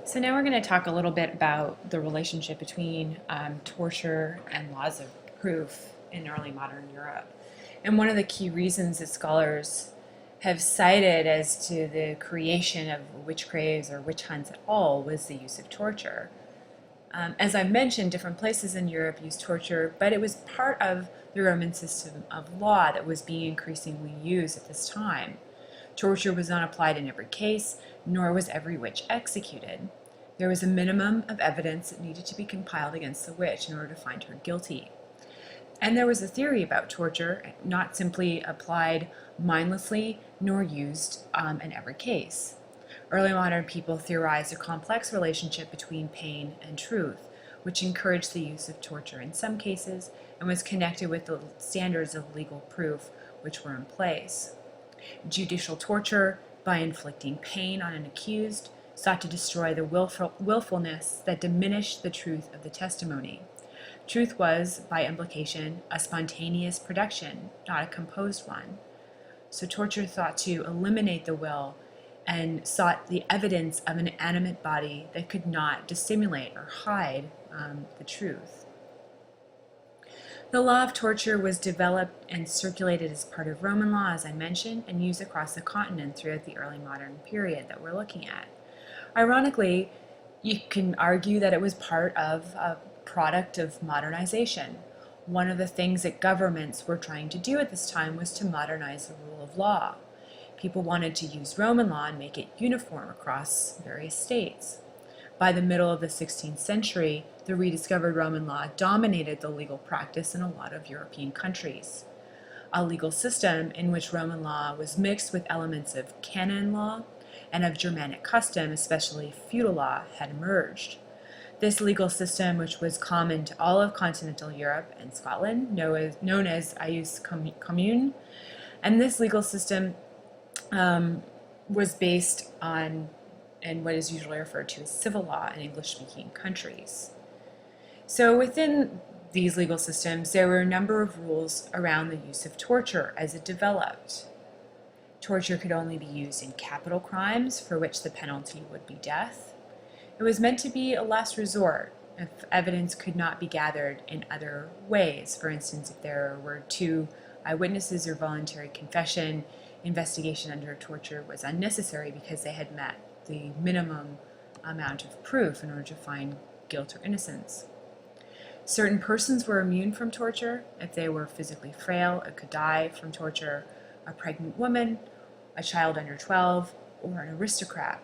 So now we're going to talk a little bit about the relationship between torture and laws of proof in early modern Europe. And one of the key reasons that scholars have cited as to the creation of witch craves or witch hunts at all was the use of torture. As I mentioned, different places in Europe used torture, but it was part of the Roman system of law that was being increasingly used at this time. Torture was not applied in every case, nor was every witch executed. There was a minimum of evidence that needed to be compiled against the witch in order to find her guilty. And there was a theory about torture, not simply applied mindlessly, nor used in every case. Early modern people theorized a complex relationship between pain and truth, which encouraged the use of torture in some cases and was connected with the standards of legal proof which were in place. Judicial torture, by inflicting pain on an accused, sought to destroy the willfulness that diminished the truth of the testimony. Truth was, by implication, a spontaneous production, not a composed one. So torture sought to eliminate the will and sought the evidence of an animate body that could not dissimulate or hide the truth. The law of torture was developed and circulated as part of Roman law, as I mentioned, and used across the continent throughout the early modern period that we're looking at. Ironically, you can argue that it was part of a product of modernization. One of the things that governments were trying to do at this time was to modernize the rule of law. People wanted to use Roman law and make it uniform across various states. By the middle of the 16th century, the rediscovered Roman law dominated the legal practice in a lot of European countries. A legal system in which Roman law was mixed with elements of canon law and of Germanic custom, especially feudal law, had emerged. This legal system, which was common to all of continental Europe and Scotland, known as ius commune, and this legal system was based on what is usually referred to as civil law in English-speaking countries. So within these legal systems, there were a number of rules around the use of torture as it developed. Torture could only be used in capital crimes, for which the penalty would be death. It was meant to be a last resort if evidence could not be gathered in other ways. For instance, if there were two eyewitnesses or voluntary confession, investigation under torture was unnecessary because they had met the minimum amount of proof in order to find guilt or innocence. Certain persons were immune from torture. If they were physically frail or could die from torture, a pregnant woman, a child under 12, or an aristocrat.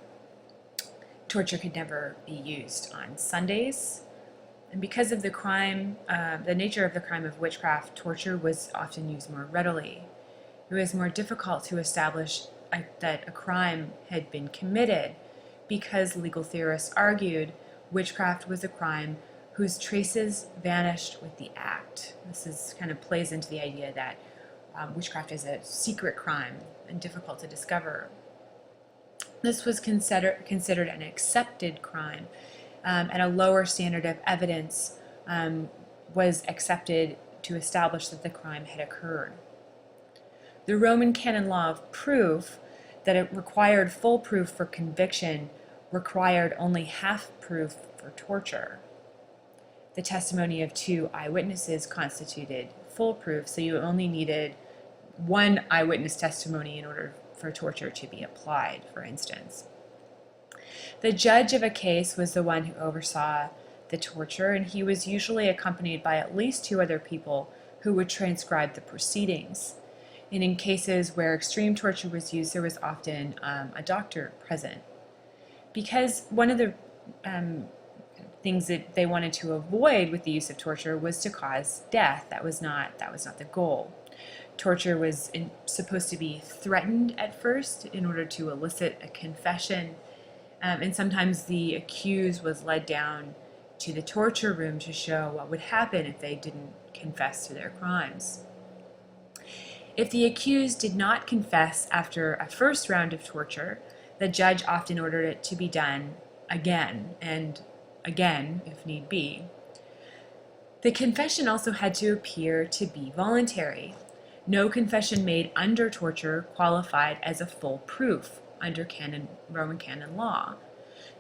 Torture could never be used on Sundays. And because of the crime, the nature of the crime of witchcraft, torture was often used more readily. It was more difficult to establish that a crime had been committed because legal theorists argued witchcraft was a crime whose traces vanished with the act. This kind of plays into the idea that witchcraft is a secret crime and difficult to discover. This was considered an accepted crime, and a lower standard of evidence was accepted to establish that the crime had occurred. The Roman canon law of proof, that it required full proof for conviction, required only half proof for torture. The testimony of two eyewitnesses constituted full proof, so you only needed one eyewitness testimony in order for torture to be applied, for instance. The judge of a case was the one who oversaw the torture, and he was usually accompanied by at least two other people who would transcribe the proceedings. And in cases where extreme torture was used, there was often a doctor present. Because one of the things that they wanted to avoid with the use of torture was to cause death. That was not the goal. Torture was supposed to be threatened at first in order to elicit a confession, and sometimes the accused was led down to the torture room to show what would happen if they didn't confess to their crimes. If the accused did not confess after a first round of torture, the judge often ordered it to be done again and again, if need be. The confession also had to appear to be voluntary. No confession made under torture qualified as a full proof under Roman canon law.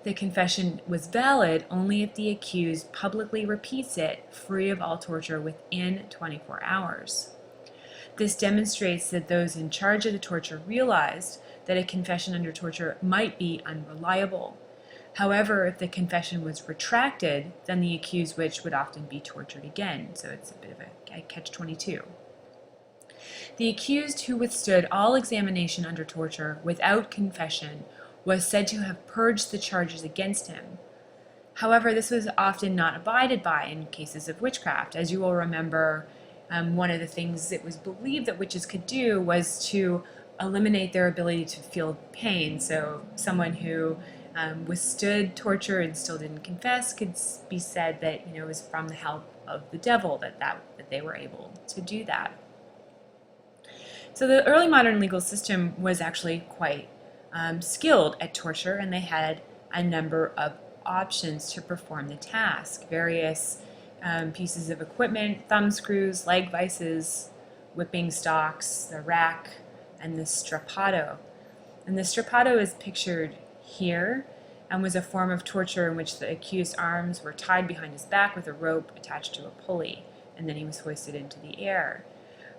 The confession was valid only if the accused publicly repeats it, free of all torture, within 24 hours. This demonstrates that those in charge of the torture realized that a confession under torture might be unreliable. However, if the confession was retracted, then the accused witch would often be tortured again. So it's a bit of a catch-22. The accused who withstood all examination under torture without confession was said to have purged the charges against him. However, this was often not abided by in cases of witchcraft. As you will remember, one of the things it was believed that witches could do was to eliminate their ability to feel pain. So someone who withstood torture and still didn't confess could be said that it was from the help of the devil that they were able to do that. So the early modern legal system was actually quite skilled at torture, and they had a number of options to perform the task. Various pieces of equipment: thumb screws, leg vices, whipping stocks, the rack, and the strappato. And the strappato is pictured here and was a form of torture in which the accused's arms were tied behind his back with a rope attached to a pulley, and then he was hoisted into the air.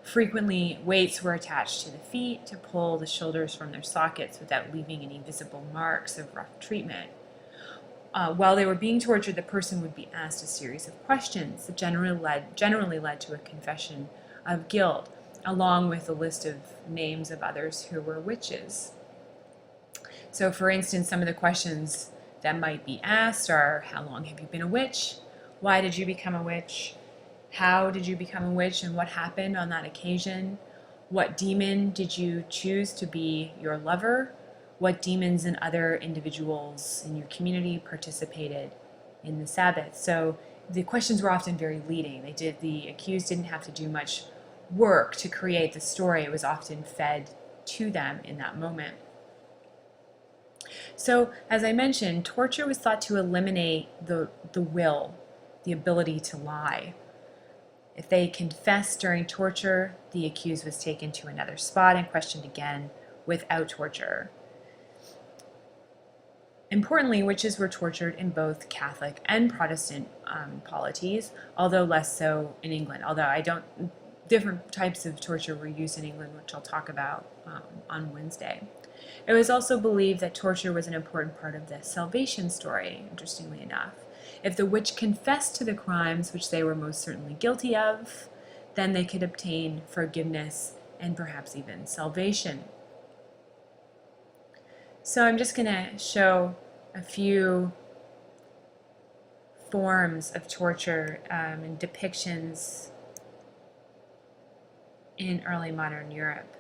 Frequently, weights were attached to the feet to pull the shoulders from their sockets without leaving any visible marks of rough treatment. While they were being tortured, the person would be asked a series of questions that generally led to a confession of guilt, along with a list of names of others who were witches. So, for instance, some of the questions that might be asked are: how long have you been a witch? Why did you become a witch? How did you become a witch, and what happened on that occasion? What demon did you choose to be your lover? What demons and other individuals in your community participated in the Sabbath? So the questions were often very leading. The accused didn't have to do much work to create the story. It was often fed to them in that moment. So, as I mentioned, torture was thought to eliminate the will, the ability to lie. If they confessed during torture, the accused was taken to another spot and questioned again without torture. Importantly, witches were tortured in both Catholic and Protestant polities, although less so in England. Different types of torture were used in England, which I'll talk about on Wednesday. It was also believed that torture was an important part of the salvation story, interestingly enough. If the witch confessed to the crimes which they were most certainly guilty of, then they could obtain forgiveness and perhaps even salvation. So I'm just going to show a few forms of torture and depictions in early modern Europe.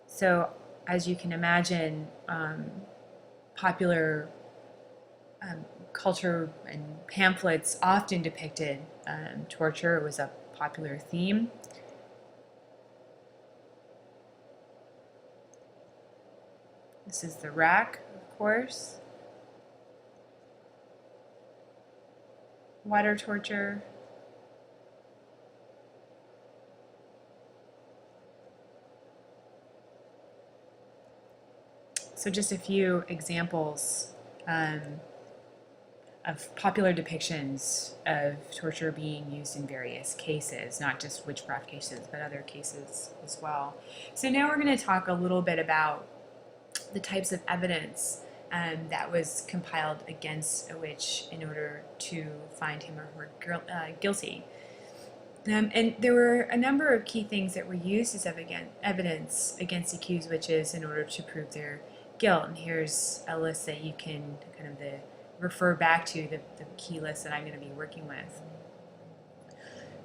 So, as you can imagine, popular culture and pamphlets often depicted torture. It was a popular theme. This is the rack, of course. Water torture. So just a few examples of popular depictions of torture being used in various cases, not just witchcraft cases, but other cases as well. So now we're going to talk a little bit about the types of evidence that was compiled against a witch in order to find him or her guilty. And there were a number of key things that were used as evidence against accused witches in order to prove their guilt. And here's a list that you can kind of refer back to, the key list that I'm going to be working with.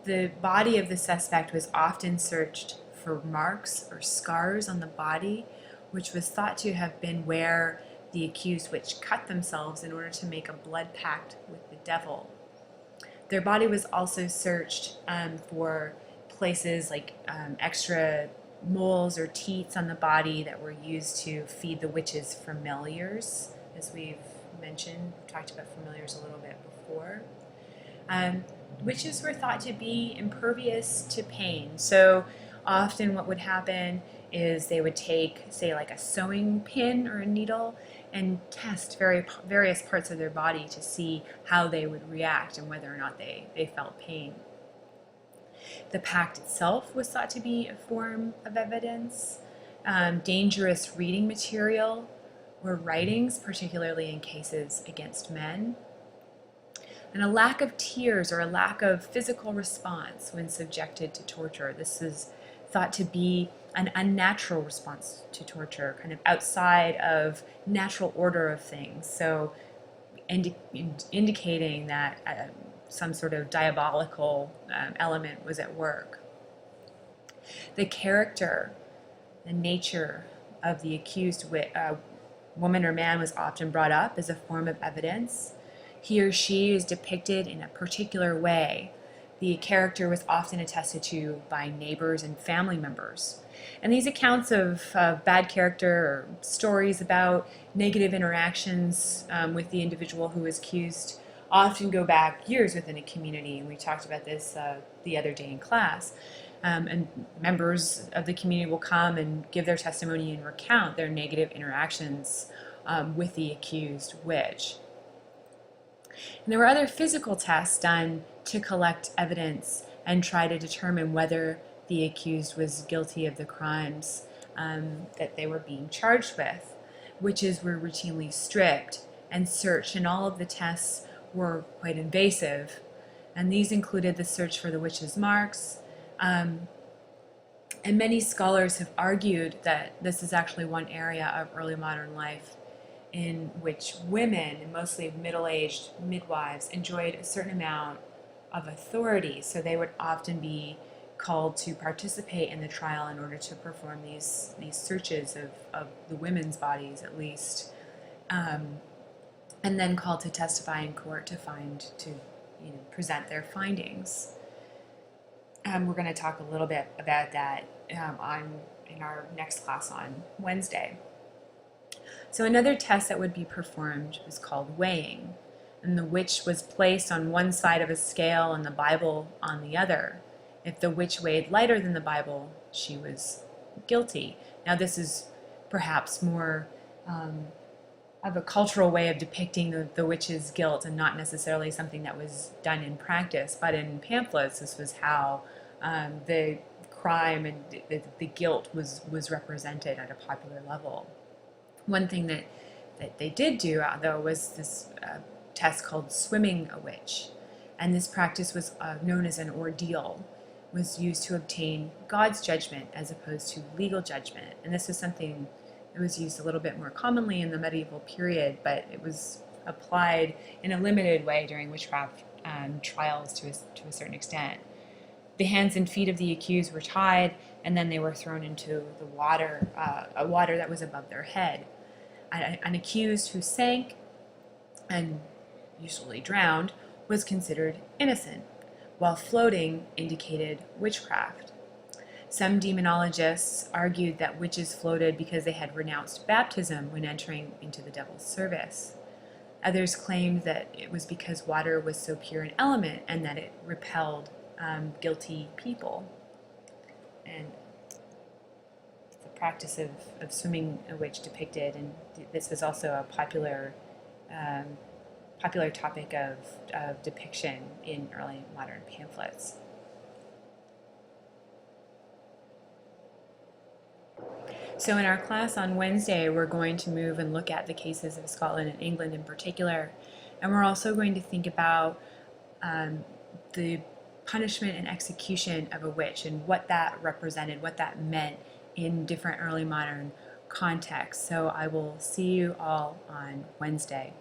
The body of the suspect was often searched for marks or scars on the body, which was thought to have been where the accused witch cut themselves in order to make a blood pact with the devil. Their body was also searched for places like extra moles or teats on the body that were used to feed the witches familiars, as we've mentioned. We've talked about familiars a little bit before. Witches were thought to be impervious to pain. So often what would happen is they would take, say, like a sewing pin or a needle, and test various parts of their body to see how they would react and whether or not they felt pain. The pact itself was thought to be a form of evidence. Dangerous reading material or writings, particularly in cases against men. And a lack of tears or a lack of physical response when subjected to torture. This is thought to be an unnatural response to torture, kind of outside of natural order of things. So indicating that some sort of diabolical element was at work. The character, the nature of the accused woman or man was often brought up as a form of evidence. He or she is depicted in a particular way. The character was often attested to by neighbors and family members. And these accounts of bad character or stories about negative interactions with the individual who was accused often go back years within a community. And we talked about this the other day in class. And members of the community will come and give their testimony and recount their negative interactions with the accused witch. And there were other physical tests done to collect evidence and try to determine whether the accused was guilty of the crimes that they were being charged with. Witches were routinely stripped and searched, and all of the tests were quite invasive. And these included the search for the witch's marks. And many scholars have argued that this is actually one area of early modern life in which women, and mostly middle-aged midwives, enjoyed a certain amount of authority. So they would often be called to participate in the trial in order to perform these searches of the women's bodies, at least, and then called to testify in court to present their findings. We're going to talk a little bit about that in our next class on Wednesday. So another test that would be performed was called weighing, and the witch was placed on one side of a scale and the Bible on the other. If the witch weighed lighter than the Bible, she was guilty. Now this is perhaps more of a cultural way of depicting the witch's guilt and not necessarily something that was done in practice, but in pamphlets this was how the crime and the guilt was represented at a popular level. One thing that they did do, though, was this test called swimming a witch. And this practice was known as an ordeal, was used to obtain God's judgment as opposed to legal judgment. And this was something that was used a little bit more commonly in the medieval period, but it was applied in a limited way during witchcraft trials to a certain extent. The hands and feet of the accused were tied, and then they were thrown into the water, a water that was above their head. An accused who sank, and usually drowned, was considered innocent, while floating indicated witchcraft. Some demonologists argued that witches floated because they had renounced baptism when entering into the devil's service. Others claimed that it was because water was so pure an element and that it repelled guilty people. And the practice of swimming a witch depicted, and this was also a popular topic of depiction in early modern pamphlets. So in our class on Wednesday, we're going to move and look at the cases of Scotland and England in particular, and we're also going to think about the punishment and execution of a witch and what that represented, what that meant in different early modern contexts. So I will see you all on Wednesday.